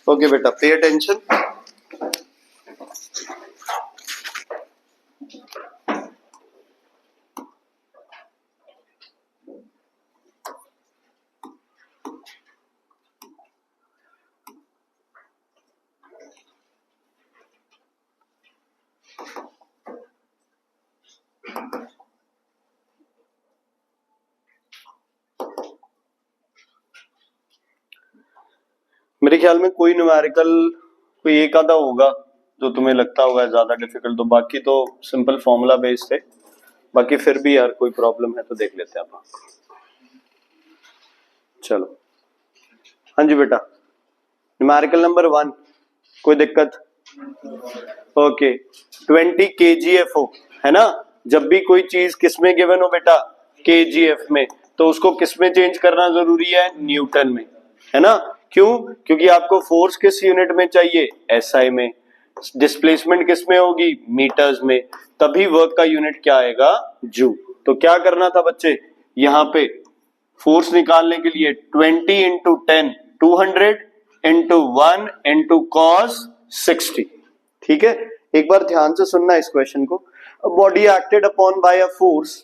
Okay बेटा, pay attention. मेरे ख्याल में कोई न्यूमेरिकल कोई एक आधा होगा जो तुम्हें लगता होगा ज्यादा डिफिकल्ट, तो बाकी तो सिंपल फॉर्मूला बेस्ड है। बाकी फिर भी यार कोई प्रॉब्लम है तो देख लेते हैं आप। चलो हाँ जी बेटा, न्यूमेरिकल नंबर 1, कोई दिक्कत? ओके, 20 kgfo है ना। जब भी कोई चीज किसमें गिवन हो बेटा, kgf में, तो उसको किसमें चेंज करना जरूरी है, न्यूटन में, है ना। क्यों? क्योंकि आपको फोर्स किस यूनिट में चाहिए, SI में। डिस्प्लेसमेंट किस में होगी, मीटर्स में। तभी वर्क का यूनिट क्या आएगा, जूल। तो क्या करना था बच्चे, यहाँ पे फोर्स निकालने के लिए 20 इंटू 10 200 इंटू 1 इंटू cos 60। ठीक है, एक बार ध्यान से सुनना इस क्वेश्चन को। Body acted upon bye a force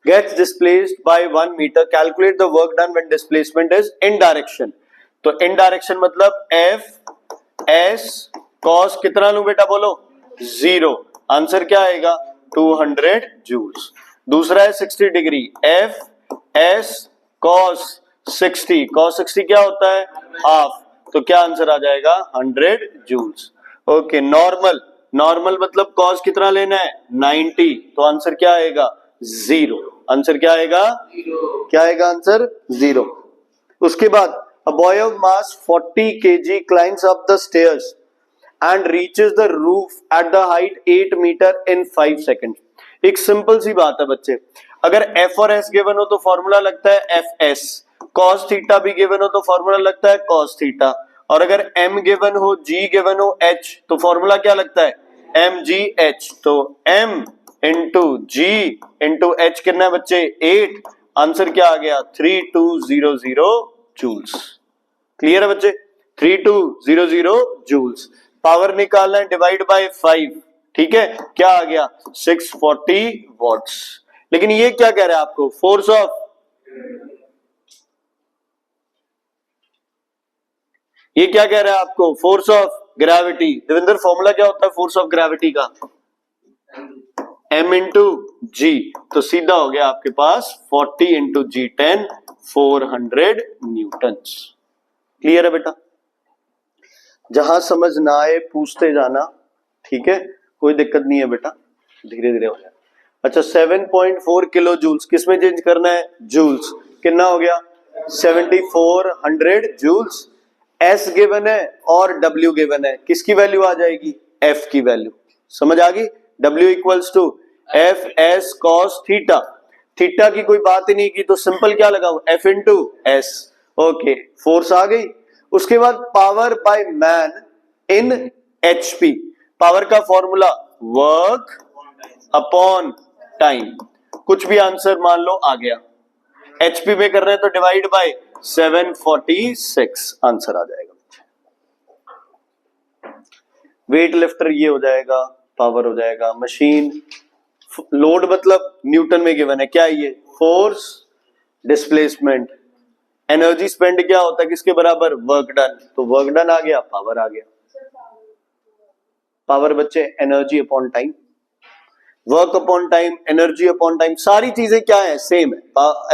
gets displaced by 1 meter, calculate the work done when displacement is in direction। तो in direction मतलब F S cos कितना लूं बेटा, बोलो 0। आंसर क्या आएगा, 200 जूल्स। दूसरा है 60 degree, F S cos 60, cos 60 क्या होता है, हाफ, तो क्या आंसर आ जाएगा, 100 जूल्स। ओके, नॉर्मल, नॉर्मल मतलब cos कितना लेना है, 90, तो आंसर क्या आएगा, 0। आंसर क्या आएगा, क्या आएगा आंसर, 0। उसके बाद a boy of mass 40 kg climbs up the stairs and reaches the roof at the height 8 meter in 5 seconds। एक सिंपल सी बात है बच्चे, अगर F और S गिवन हो तो फॉर्मूला लगता है FS, cos थीटा भी गिवन हो तो फॉर्मूला लगता है cos थीटा, और अगर M गिवन हो, G गिवन हो, H, तो फॉर्मूला क्या लगता है, MGH। तो M into G into H कितना है बच्चे, 8। आंसर क्या आ गया, 3200 जूल्स। क्लियर है बच्चे, 3200 जूल्स। पावर निकालना है, डिवाइड बाय 5, ठीक है, क्या आ गया, 640 वॉट्स। लेकिन ये क्या कह रहा है आपको, फोर्स ऑफ, ये क्या कह रहा है आपको, force of gravity. Devendra formula क्या होता है फोर्स ऑफ ग्रेविटी का, M इंटू जी। तो सीधा हो गया आपके पास 40 इंटू G10, 400 न्यूटन्स। क्लियर है बेटा, जहां समझ ना आए पूछते जाना, ठीक है, कोई दिक्कत नहीं है बेटा, धीरे धीरे हो जाए। अच्छा, 7.4 किलो जूल्स किसमें चेंज करना है, जूल्स। कितना हो गया, 7400 जूल्स। S गिवन है और W गिवन है, किसकी वैल्यू आ जाएगी, F की वैल्यू। समझ आ गई, W equals to F S cos theta. Theta की कोई बात ही नहीं की तो सिंपल क्या लगाऊं, F into S. Okay, force आ गई। उसके बाद power by man in HP, power का फॉर्मूला वर्क अपॉन टाइम। कुछ भी आंसर मान लो आ गया, HP में कर रहे हैं तो डिवाइड बाय 746, आंसर आ जाएगा। वेट लिफ्टर ये हो जाएगा, पावर हो जाएगा, मशीन लोड मतलब न्यूटन में गिवन है, क्या है ये, फोर्स डिस्प्लेसमेंट। एनर्जी स्पेंड क्या होता है, किसके बराबर, वर्क डन, तो वर्क डन आ गया, पावर आ गया। पावर बच्चे energy upon time, work upon time, energy upon time, सारी चीजें क्या है, सेम है।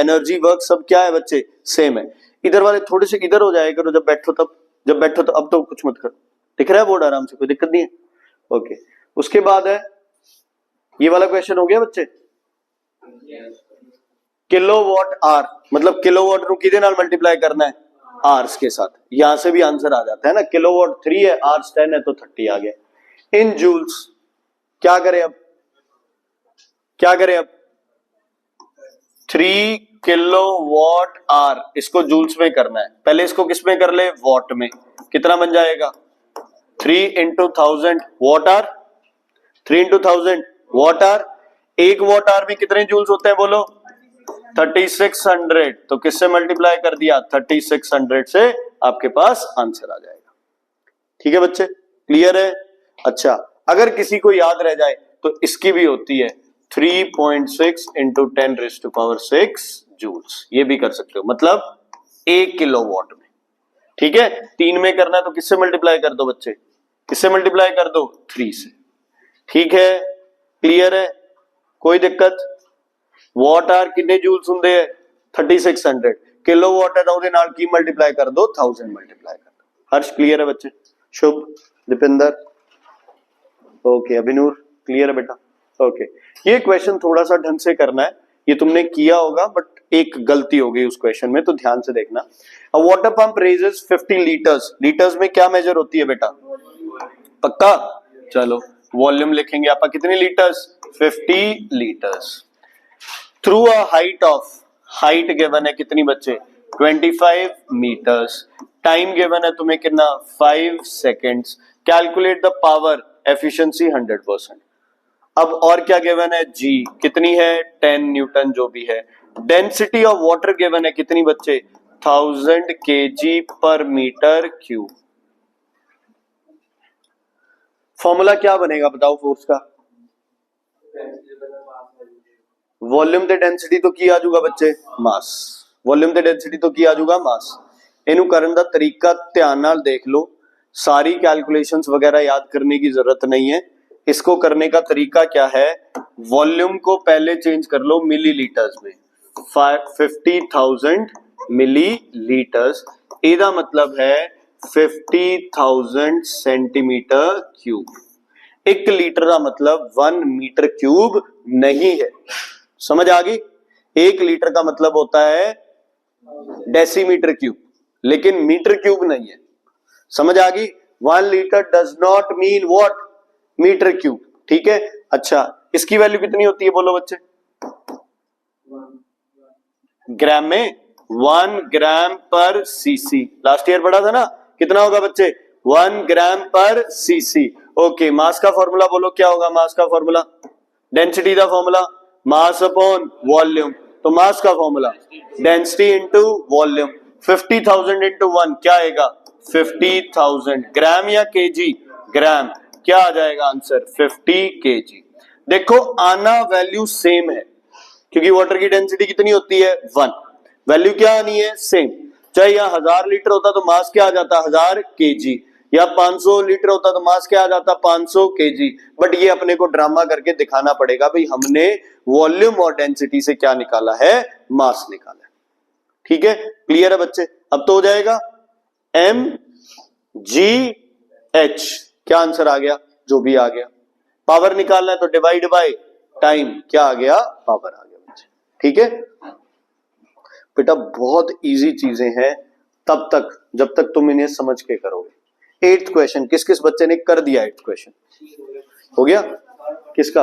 एनर्जी वर्क सब क्या है बच्चे, सेम है। इधर वाले थोड़े से इधर हो जाए करो जब बैठो तब, जब बैठो तो अब तो कुछ मत करो, दिख रहा है बोर्ड आराम से, कोई दिक्कत नहीं है। ओके, उसके बाद है ये वाला क्वेश्चन हो गया बच्चे, किलोवाट आर, मतलब किलोवाट नु किदे नाल मल्टीप्लाई करना है, आर्स के साथ। यहां से भी आंसर आ जाता है ना, किलोवाट 3 है, आर्स 10 है, तो 30 आ गया। इन जूल्स क्या करें अब, क्या करें अब, 3 किलोवाट आर, इसको जूल्स में करना है। पहले इसको किस में कर ले, वॉट में। कितना बन जाएगा, 3 into 1000 watt hour, 3 into 1000 watt hour. एक वॉट आर में कितने जूल्स होते हैं बोलो, 3600। तो किससे मल्टीप्लाई कर दिया, 3600 से आपके पास आंसर आ जाएगा। ठीक है बच्चे, क्लियर है? अच्छा, अगर किसी को याद रह जाए तो इसकी भी होती है 3.6 इंटू 10⁶ जूल्स, ये भी कर सकते हो, मतलब 1 किलोवाट में। ठीक है, 3 में करना है तो किससे मल्टीप्लाई कर दो बच्चे, किससे मल्टीप्लाई कर दो, 3 से। ठीक है, क्लियर है, कोई दिक्कत? वॉट आर कितने जूल्स ਹੁੰਦੇ ਹੈ 3600, किलोवाट है तो ਉਹਦੇ ਨਾਲ ਕੀ मल्टीप्लाई कर दो, 1000 मल्टीप्लाई कर दो। हर्ष क्लियर है बच्चे? शुभ, दीपिंदर, ओके, अभिनूर क्लियर है बेटा? ओके, ये क्वेश्चन थोड़ा सा ढंग से करना है, ये तुमने किया होगा बट एक गलती हो गई उस क्वेश्चन में, तो ध्यान से देखना। अ water pump raises 50 litres, litres में क्या मेजर होती है बेटा, पक्का? चलो वॉल्यूम लिखेंगे आप, कितने litres, 50 litres, through a height of, height given है कितनी बच्चे, 25 मीटर्स, टाइम गिवन है तुम्हें कितना, 5 seconds, calculate the power efficiency 100%। अब और क्या गिवन है, जी कितनी है, 10 न्यूटन जो भी है। डेंसिटी ऑफ वाटर गिवन है कितनी बच्चे, 1000 kg पर मीटर क्यूब। फॉर्मूला क्या बनेगा बताओ फोर्स का, वॉल्यूम ते डेंसिटी तो की आजूगा बच्चे, मास, वॉल्यूम ते डेंसिटी तो की आजूगा मास। इनू करन दा तरीका ध्यान नाल देख लो, सारी कैलकुलेशंस वगैरह याद करने की जरूरत नहीं है। इसको करने का तरीका क्या है, वॉल्यूम को पहले चेंज कर लो मिलीलीटर्स में, 50,000 मिलीलीटर्स, इसका मतलब है 50,000 सेंटीमीटर क्यूब। 1 लीटर का मतलब 1 मीटर क्यूब नहीं है, समझ आ गई? 1 लीटर का मतलब होता है डेसीमीटर क्यूब, लेकिन मीटर क्यूब नहीं है, समझ आ गई? 1 litre does not mean what, metre cube. ठीक है, अच्छा इसकी वैल्यू कितनी होती है बोलो बच्चे, ग्राम में, 1 ग्राम पर सीसी, लास्ट ईयर पढ़ा था ना, कितना होगा बच्चे, 1 ग्राम पर सीसी। ओके, मास का फॉर्मूला बोलो क्या होगा, मास का फॉर्मूला, डेंसिटी का फॉर्मूला मास अपॉन वॉल्यूम, तो मास का formula density into volume, 50,000 into 1 क्या आएगा, 50,000, ग्राम या केजी, ग्राम, क्या आ जाएगा आंसर, 50 केजी। देखो आना वैल्यू सेम है, क्योंकि वाटर की डेंसिटी कितनी होती है, 1, वैल्यू क्या आनी है, सेम। चाहे यहाँ 1000 लीटर होता तो मास क्या आ जाता, 1000 केजी, या 500 लीटर होता तो मास क्या आ जाता, 500 केजी। बट ये अपने को ड्रामा करके दिखाना पड़ेगा भाई हमने वॉल्यूम और डेंसिटी से क्या निकाला है, मास निकाला है। ठीक है, क्लियर है बच्चे? अब तो हो जाएगा एम जी एच, क्या आंसर आ गया, जो भी आ गया। पावर निकालना है तो डिवाइड बाय टाइम, क्या आ गया, पावर आ गया बच्चे। ठीक है बेटा, बहुत इजी चीजें हैं तब तक जब तक तुम इन्हें समझ के करोगे। 8th क्वेश्चन किस किस बच्चे ने कर दिया, 8th क्वेश्चन हो गया, किसका,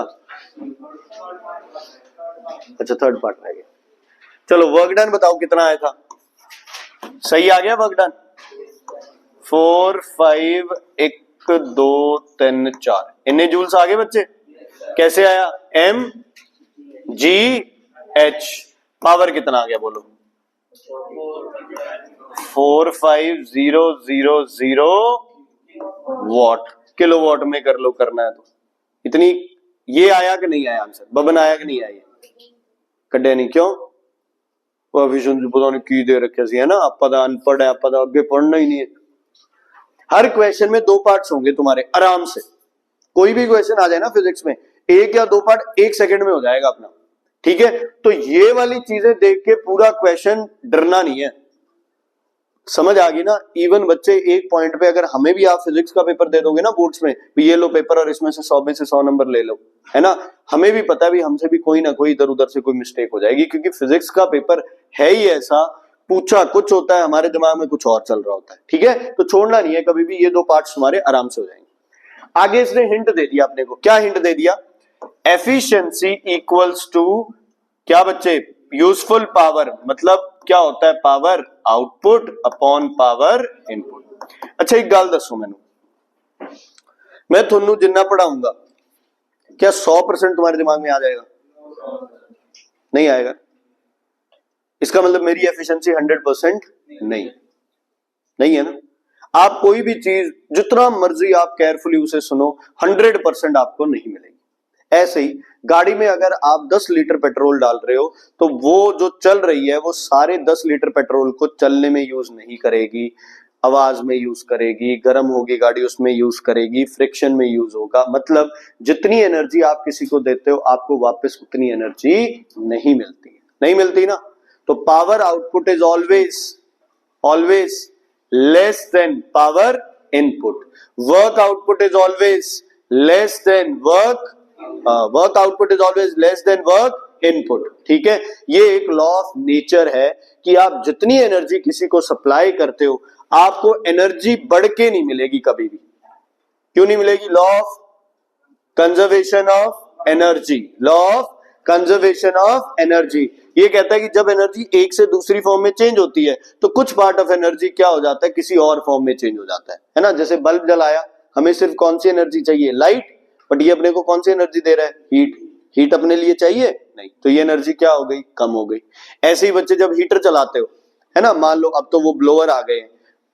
अच्छा 3rd पार्ट रह गया। चलो वर्क डन बताओ कितना आया था, सही आ गया वर्क डन, 4 5 1 2 3 4, इन्ने जूल्स आ गए बच्चे। कैसे आया, एम जी एच, पावर कितना आ गया बोलो, 45000 वॉट, किलोवाट में कर लो, करना है तो इतनी। ये आया कि नहीं आया आंसर, बबन आया कि नहीं आया, कड्डे नहीं, क्यों, एफिशिएंसी पता नहीं की दे रखे सी है ना, आप पता अनपढ़ है, आप पता आगे पढ़ना ही नहीं है। हर क्वेश्चन में 2 पार्ट्स होंगे तुम्हारे, आराम से कोई भी क्वेश्चन आ जाए ना फिजिक्स में, 1 या 2 पार्ट 1 सेकंड में हो जाएगा अपना। ठीक है, तो ये वाली चीजें देख के पूरा क्वेश्चन डरना नहीं है, समझ आ गई ना? इवन बच्चे एक पॉइंट पे अगर हमें भी आप फिजिक्स का पेपर दे दोगे ना बोर्ड्स में, भी ये लो पेपर और इसमें से 100 में से 100 नंबर ले लो, है ना, हमें भी पता है भी हमसे भी कोई ना कोई इधर उधर से कोई मिस्टेक हो जाएगी, क्योंकि फिजिक्स का पेपर है ही ऐसा, पूछा कुछ होता है, हमारे दिमाग में कुछ और चल रहा होता है। ठीक है, तो छोड़ना नहीं है कभी भी, ये 2 पार्ट्स हमारे आराम से हो जाएंगे। आगे इसने हिंट दे दिया अपने को, क्या हिंट दे दिया, एफिशिएंसी इक्वल्स टू क्या बच्चे, यूजफुल पावर, मतलब क्या होता है, power output upon power input. अच्छा एक गल दसो मैनू, मैं थोनू जिन्ना पढ़ाऊंगा क्या 100% तुम्हारे दिमाग में आ जाएगा, नहीं आएगा, इसका मतलब मेरी एफिशिएंसी 100% नहीं है ना। आप कोई भी चीज जितना मर्जी आप केयरफुली उसे सुनो 100% आपको नहीं मिलेगी। ऐसे ही गाड़ी में अगर आप 10 लीटर पेट्रोल डाल रहे हो तो वो जो चल रही है वो सारे 10 लीटर पेट्रोल को चलने में यूज नहीं करेगी, आवाज में यूज करेगी, गर्म होगी गाड़ी उसमें यूज करेगी, फ्रिक्शन में यूज होगा। मतलब जितनी एनर्जी आप किसी को देते हो आपको वापस उतनी एनर्जी नहीं मिलती, नहीं मिलती ना। तो power output is always less than power input. Work output is always less than work output is always less than work input. ठीक है, ये एक लॉ ऑफ नेचर है कि आप जितनी एनर्जी किसी को सप्लाई करते हो आपको एनर्जी बढ़ के नहीं मिलेगी कभी भी। क्यों नहीं मिलेगी? Law of conservation of energy, law of conservation of energy ये कहता है कि जब एनर्जी एक से दूसरी फॉर्म में चेंज होती है तो कुछ पार्ट ऑफ एनर्जी क्या हो जाता है, किसी और फॉर्म में चेंज हो जाता है ना। जैसे बल्ब जलाया, हमें सिर्फ कौन सी एनर्जी चाहिए? लाइट, बट ये अपने को कौन सी एनर्जी दे रहा है? हीट अपने लिए चाहिए नहीं, तो ये एनर्जी क्या हो गई? कम हो गई। ऐसे ही बच्चे जब हीटर चलाते हो, है ना, मान लो अब तो वो ब्लोअर आ गए हैं,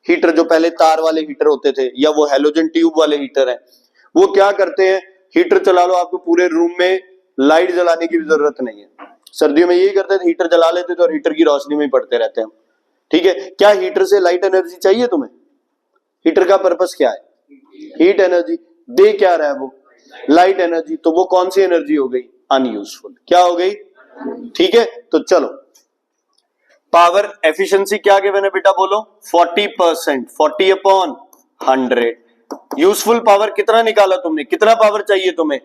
हीटर जो पहले तार वाले हीटर होते थे या वो हेलोजन ट्यूब वाले हीटर है, वो क्या करते हैं, हीटर चला लो, आपको पूरे रूम में लाइट जलाने की भी जरूरत नहीं है। सर्दियों में यही करते थे, हीटर जला लेते थे और हीटर की रोशनी में ही पड़ते रहते हैं। ठीक है, क्या हीटर से लाइट एनर्जी चाहिए तुम्हें? हीटर का पर्पस क्या है? Heat energy. दे क्या रहा है वो? Light energy. तो वो कौन सी एनर्जी हो गई? अनयूजफुल। क्या हो गई? ठीक है, तो चलो पावर एफिशिएंसी क्या गिवन है बेटा, बोलो? 40%, 40/100। यूजफुल पावर कितना निकाला तुमने? कितना पावर चाहिए तुम्हें?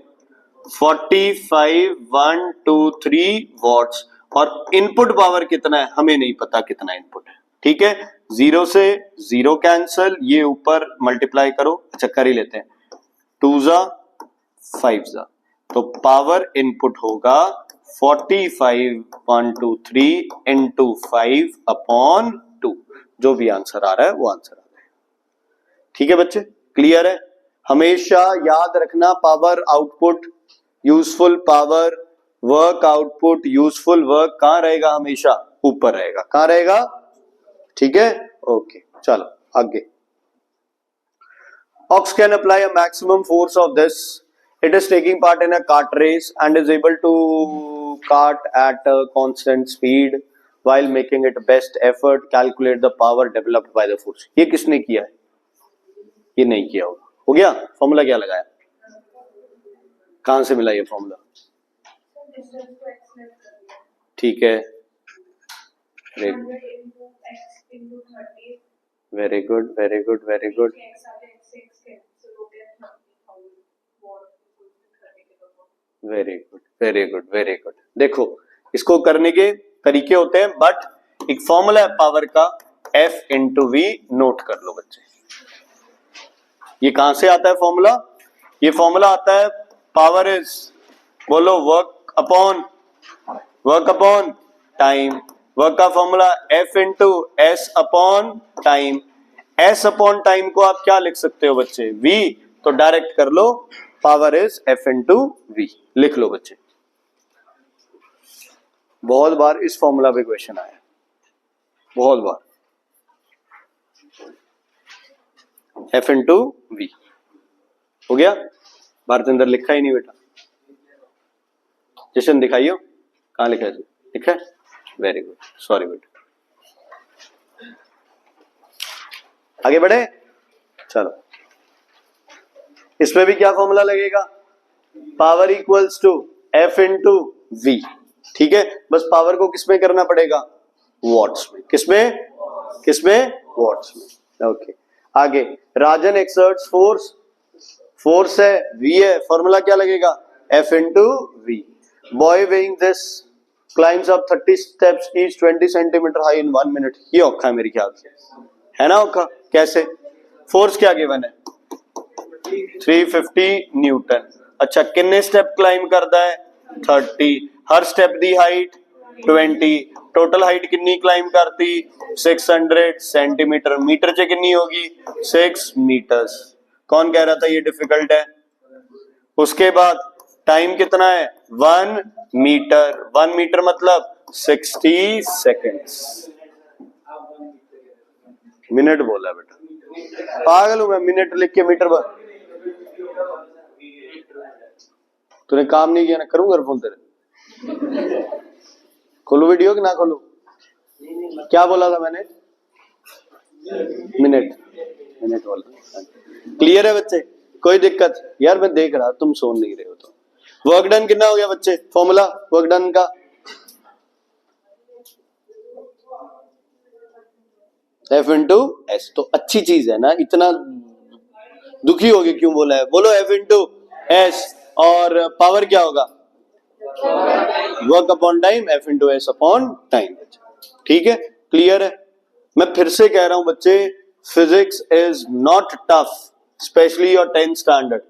45,123 वॉट्स। और इनपुट पावर कितना है? हमें नहीं पता कितना इनपुट है। ठीक है, 0 से 0 कैंसल, ये ऊपर मल्टीप्लाई करो, अच्छा कर ही लेते हैं, 2 जा 5 जा, तो पावर इनपुट होगा 45,123 इंटू 5/2। जो भी आंसर आ रहा है वो आंसर आ रहा है। ठीक है बच्चे, क्लियर है? हमेशा याद रखना, power output, useful power, work output, useful work कहां रहेगा? हमेशा ऊपर रहेगा। कहां रहेगा? ठीक है, ओके, चलो आगे। Ox can apply a maximum force of this. It is taking part in a kart race and is able to kart at a constant speed while making it best effort. Calculate the power developed by the force. ये किसने किया है? ये नहीं किया होगा। हो गया? फॉर्मूला क्या लगाया? कहां से मिला ये फॉर्मूला? ठीक है, very good, very good, very good. Very good, very good, very good. देखो, इसको करने के तरीके होते हैं, बट एक फॉर्मूला है पावर का, F इंटू वी, नोट कर लो बच्चे। ये कहां से आता है फॉर्मूला? ये फॉर्मूला आता है, पावर इज, बोलो, वर्क अपॉन टाइम। वर्क का formula F into S upon time. S upon time को आप क्या लिख सकते हो बच्चे? V, तो डायरेक्ट कर लो, power is F into V, लिख लो बच्चे। बहुत बार इस फॉर्मूला पे क्वेश्चन आया, बहुत बार। F इंटू वी हो गया। भारतेंद्र लिखा ही नहीं बेटा, जशन दिखाइयो, कहां लिखा है? लिखा है, वेरी गुड, सॉरी बेटा। आगे बढ़े, चलो। इसमें भी क्या फॉर्मूला लगेगा? Power equals to F into V. ठीक है, बस पावर को किसमें करना पड़ेगा? वॉट्स में। किसमें? वॉट्स में। ओके, आगे। राजन एक्सर्ट्स फोर्स, फोर्स है, V है, फॉर्मूला क्या लगेगा? F into V. Boy weighing this climbs up 30 steps each 20 centimetre high in 1 minute. ये औखा है मेरे ख्याल से, है ना औखा? कैसे? फोर्स क्या गिवन है? 350 न्यूटन। अच्छा, कितने स्टेप क्लाइम करता है? 30। हर step the height 20। Total height कितनी क्लाइम करती? 600 सेंटीमीटर। मीटर से कितनी होगी? 6 मीटर्स। कौन कह रहा था ये डिफिकल्ट है? उसके बाद टाइम कितना है? 1 मीटर। 1 मीटर मतलब 60 सेकेंड्स। मिनट बोला है बेटा, पागल हूं मैं, मिनट लिख के मीटर तूने काम नहीं किया ना, करूंगा फोन तेरे। खोलू वीडियो कि ना खोलू? क्या बोला था मैंने? मिनट, मिनट बोला। क्लियर है बच्चे? कोई दिक्कत? यार मैं देख रहा तुम सोन नहीं रहे हो। तो वर्क डन कितना हो गया बच्चे? फॉर्मूला वर्क डन का F इंटू एस। तो अच्छी चीज है ना, इतना दुखी हो गए क्यों बोला है? बोलो F इंटू एस। और पावर क्या होगा? Work upon time, F into S upon time. ठीक है, क्लियर है? मैं फिर से कह रहा हूं बच्चे, physics is not tough, specially your 10th standard.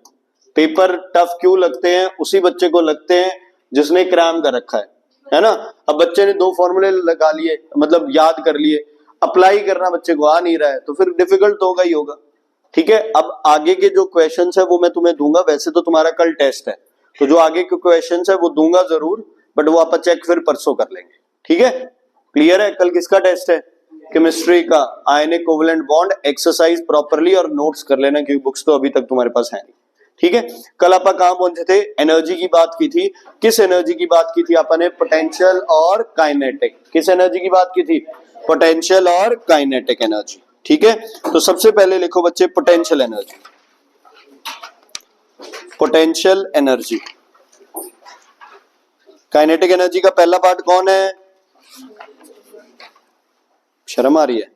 Paper tough क्यों लगते हैं? उसी बच्चे को लगते हैं जिसने क्रैम कर रखा है ना। अब बच्चे ने 2 फॉर्मूले लगा लिए, मतलब याद कर लिए, अप्लाई करना बच्चे को आ नहीं रहा है, तो फिर डिफिकल्ट तो होगा ही होगा। ठीक है, अब आगे के जो क्वेश्चंस है वो मैं तुम्हें दूंगा। वैसे तो तुम्हारा कल टेस्ट है, तो जो आगे के क्वेश्चंस है वो दूंगा जरूर, बट वो आप चेक फिर परसों कर लेंगे। ठीक है, क्लियर है? कल किसका टेस्ट है? केमिस्ट्री का। आयनिक कोवलेंट बॉन्ड एक्सरसाइज प्रॉपरली और नोट्स कर लेना, क्योंकि बुक्स तो अभी तक तुम्हारे पास है नहीं। ठीक है, कल आप कहां पहुंचे थे? एनर्जी की बात की थी। किस एनर्जी की बात की थी आपने? पोटेंशियल और काइनेटिक। किस एनर्जी की बात की थी? पोटेंशियल और काइनेटिक एनर्जी। ठीक है, तो सबसे पहले लिखो बच्चे potential energy. Potential energy. Kinetic energy का पहला पार्ट कौन है? शर्म आ रही है?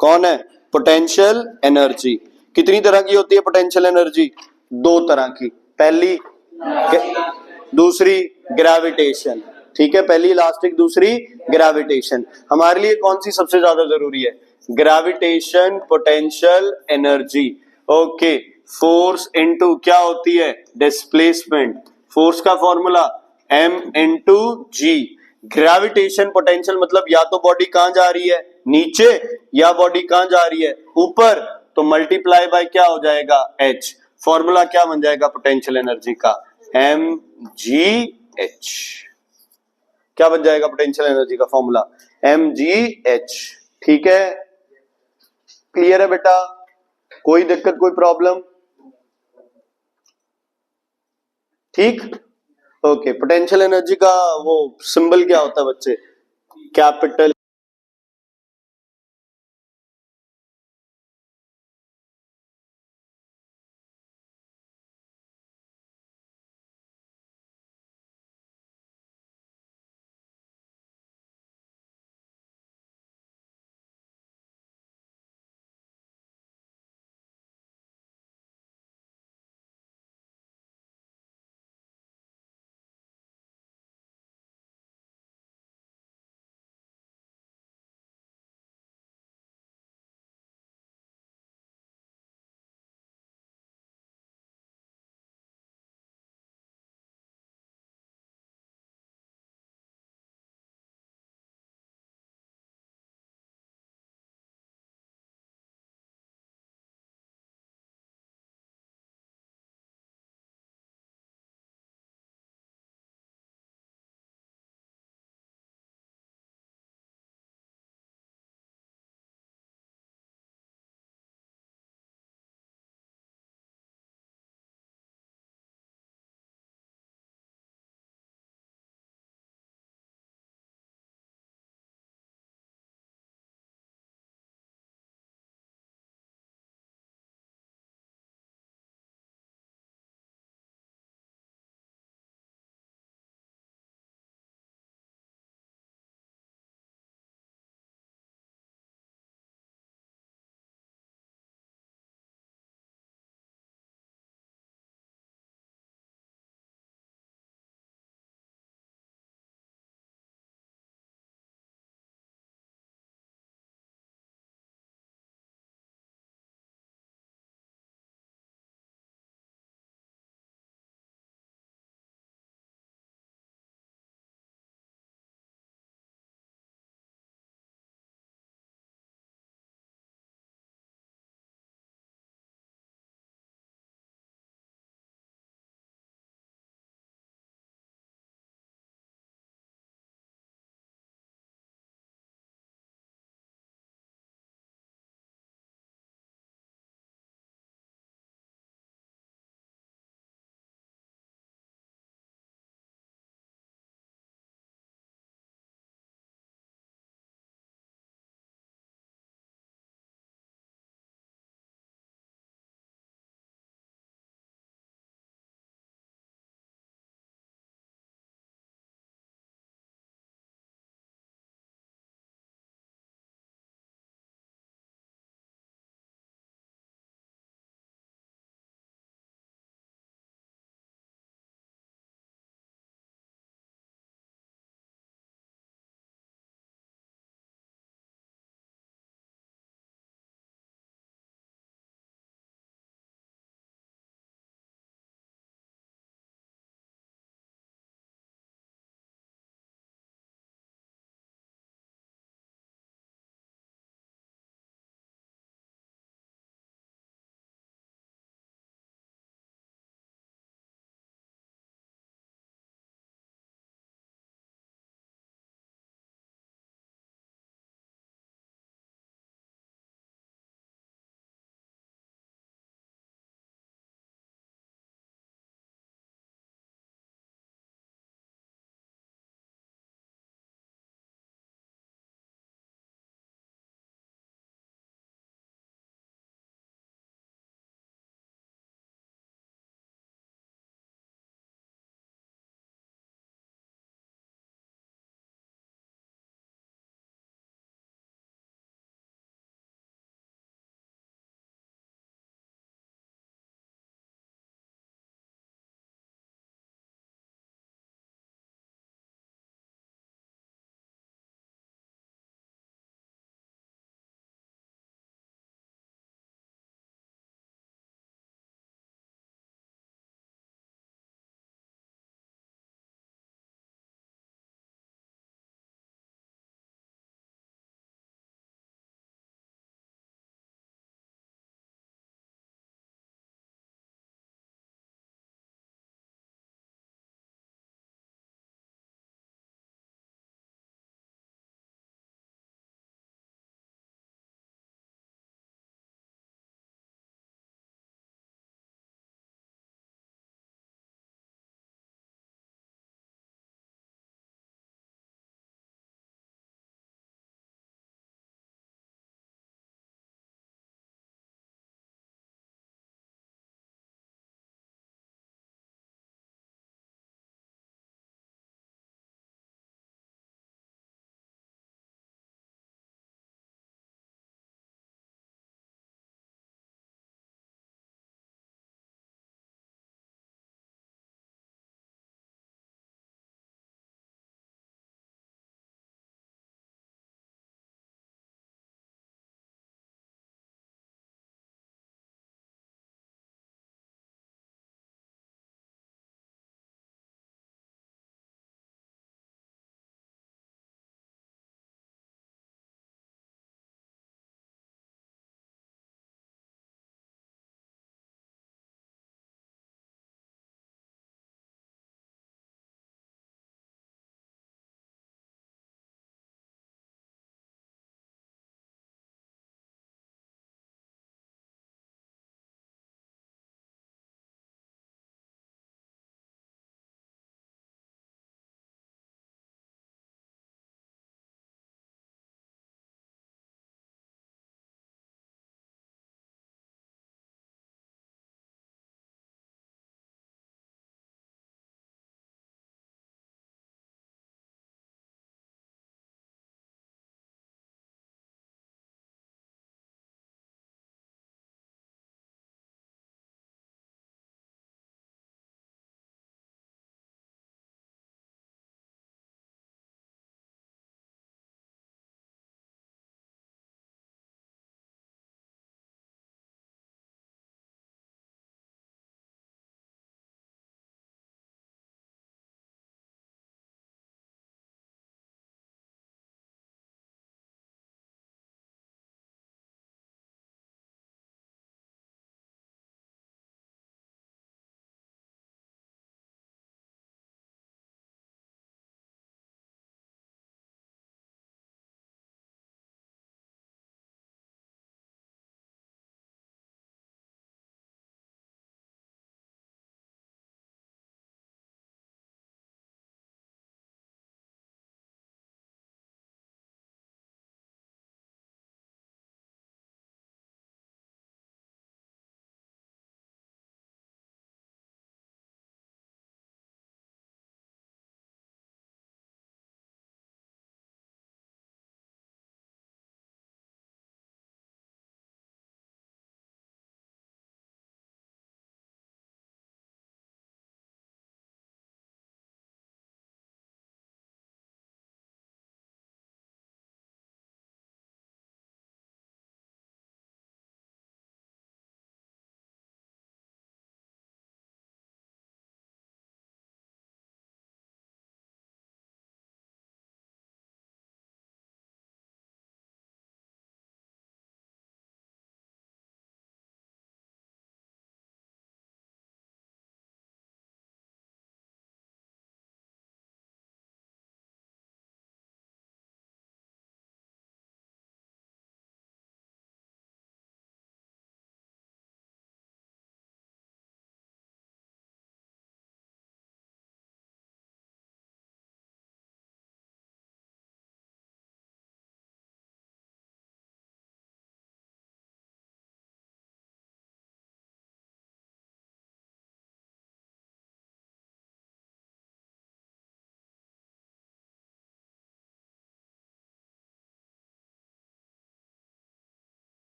कौन है? Potential energy. कितनी तरह की होती है पोटेंशियल एनर्जी? 2 तरह की। पहली, दूसरी ग्रेविटेशन। ठीक है, पहली इलास्टिक, दूसरी ग्रेविटेशन। हमारे लिए कौन सी सबसे ज्यादा जरूरी है? Gravitation potential energy. Okay, force into क्या होती है? डिस्प्लेसमेंट। फोर्स का फॉर्मूला m इंटू जी। ग्रेविटेशन पोटेंशियल मतलब या तो बॉडी कहां जा रही है? नीचे, या बॉडी कहां जा रही है? ऊपर। तो मल्टीप्लाई बाय क्या हो जाएगा? h। फॉर्मूला क्या बन जाएगा पोटेंशियल एनर्जी का? M G H. क्या बन जाएगा पोटेंशियल एनर्जी का फॉर्मूला? M G H. ठीक है, क्लियर है बेटा? कोई दिक्कत, कोई प्रॉब्लम? ठीक, ओके। पोटेंशियल एनर्जी का वो सिंबल क्या होता है बच्चे? कैपिटल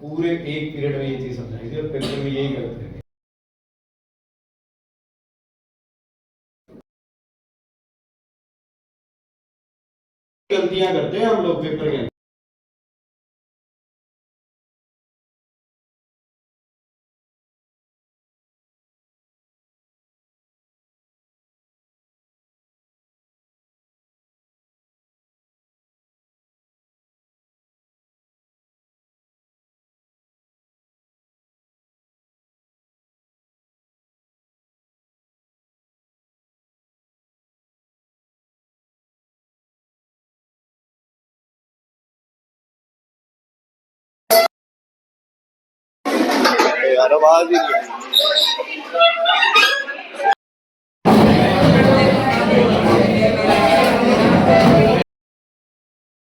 पूरे एक पीरियड में ये चीज समझाई थी और पेपर में यही गलत है। गलतियां करते हैं हम लोग पेपर के अंदर। यार आवाज ही नहीं